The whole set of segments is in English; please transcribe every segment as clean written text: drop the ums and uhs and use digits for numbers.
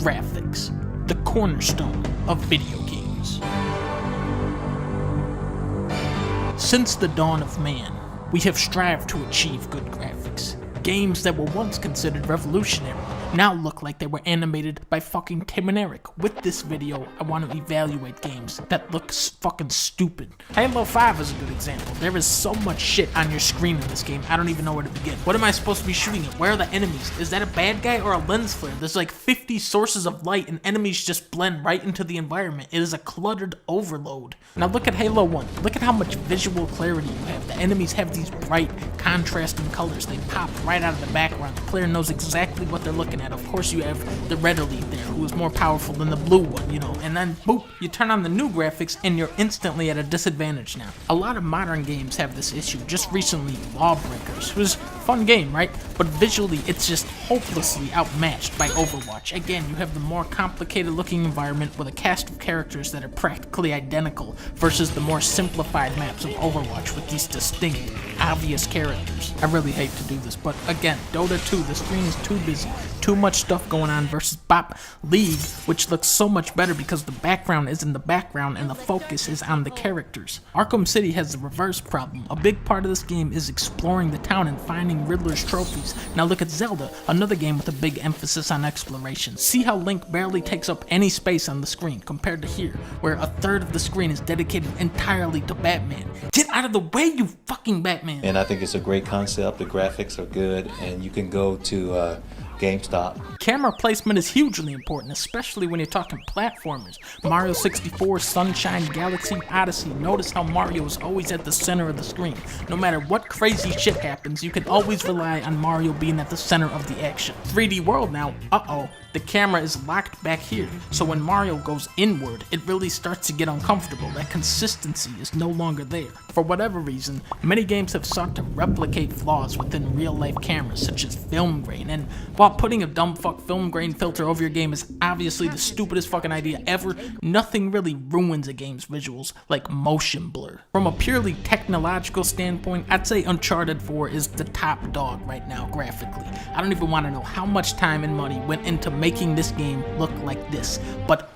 Graphics, the cornerstone of video games. Since the dawn of man, we have strived to achieve good graphics. Games that were once considered revolutionary now look like they were animated by fucking Tim and Eric. With this video, I want to evaluate games that look fucking stupid. Halo 5 is a good example. There is so much shit on your screen in this game, I don't even know where to begin. What am I supposed to be shooting at? Where are the enemies? Is that a bad guy or a lens flare? There's like 50 sources of light and enemies just blend right into the environment. It is a cluttered overload. Now look at Halo 1. Look at how much visual clarity you have. The enemies have these bright, contrasting colors. They pop right out of the background. The player knows exactly what they're looking at. Of course, you have the red elite there, who is more powerful than the blue one, you know, and then boop, you turn on the new graphics and you're instantly at a disadvantage now. A lot of modern games have this issue. Just recently, Lawbreakers. It was a fun game, right? But visually, it's just hopelessly outmatched by Overwatch. Again, you have the more complicated looking environment with a cast of characters that are practically identical versus the more simplified maps of Overwatch with these distinct, obvious characters. I really hate to do this, but again, Dota 2, the screen is too busy. Too much stuff going on versus Bop League, which looks so much better because the background is in the background and the focus is on the characters. Arkham City has the reverse problem. A big part of this game is exploring the town and finding Riddler's trophies. Now look at Zelda, another game with a big emphasis on exploration. See how Link barely takes up any space on the screen compared to here, where a third of the screen is dedicated entirely to Batman. Get out of the way, you fucking Batman! And I think it's a great concept. The graphics are good, and you can go to GameStop. Camera placement is hugely important, especially when you're talking platformers. Mario 64, Sunshine, Galaxy, Odyssey. Notice how Mario is always at the center of the screen. No matter what crazy shit happens, you can always rely on Mario being at the center of the action. 3D World now, the camera is locked back here, so when Mario goes inward, it really starts to get uncomfortable. That consistency is no longer there. For whatever reason, many games have sought to replicate flaws within real-life cameras, such as film grain, and while putting a dumb fuck film grain filter over your game is obviously the stupidest fucking idea ever, nothing really ruins a game's visuals like motion blur. From a purely technological standpoint, I'd say Uncharted 4 is the top dog right now graphically. I don't even want to know how much time and money went into making this game look like this. But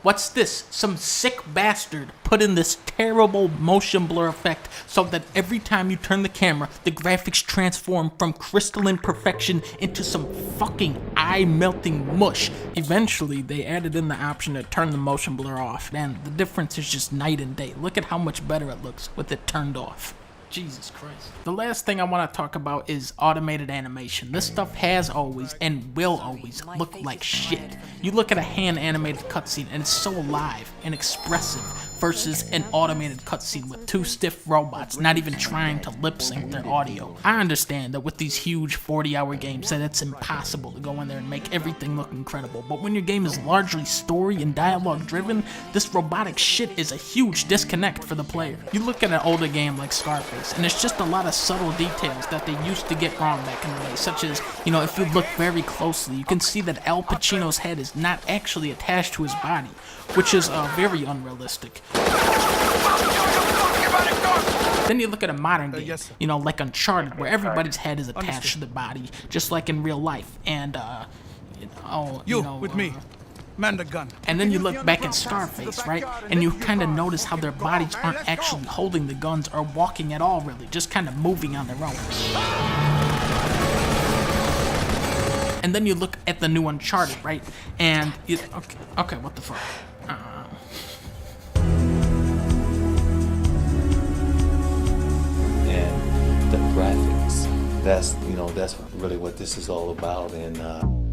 what's this? Some sick bastard put in this terrible motion blur effect so that every time you turn the camera, the graphics transform from crystalline perfection into some fucking eye-melting mush. Eventually, they added in the option to turn the motion blur off, and the difference is just night and day. Look at how much better it looks with it turned off. Jesus Christ. The last thing I want to talk about is automated animation. This stuff has always and will always look like shit. You look at a hand-animated cutscene and it's so alive and expressive versus an automated cutscene with two stiff robots not even trying to lip sync their audio. I understand that with these huge 40-hour games that it's impossible to go in there and make everything look incredible, but when your game is largely story and dialogue driven, this robotic shit is a huge disconnect for the player. You look at an older game like Scarface and it's just a lot of subtle details that they used to get wrong back in the day, such as, you know, if you look very closely, you can see that Al Pacino's head is not actually attached to his body, which is very unrealistic. Then you look at a modern game, you know, like Uncharted, where everybody's head is attached to the body, just like in real life, and, with me. Man the gun. And then you look back at Scarface, right? And you kind of notice how their bodies aren't actually holding the guns or walking at all, really, just kind of moving on their own. And then you look at the new Uncharted, right? And you, okay, what the fuck? And the graphics, that's really what this is all about. And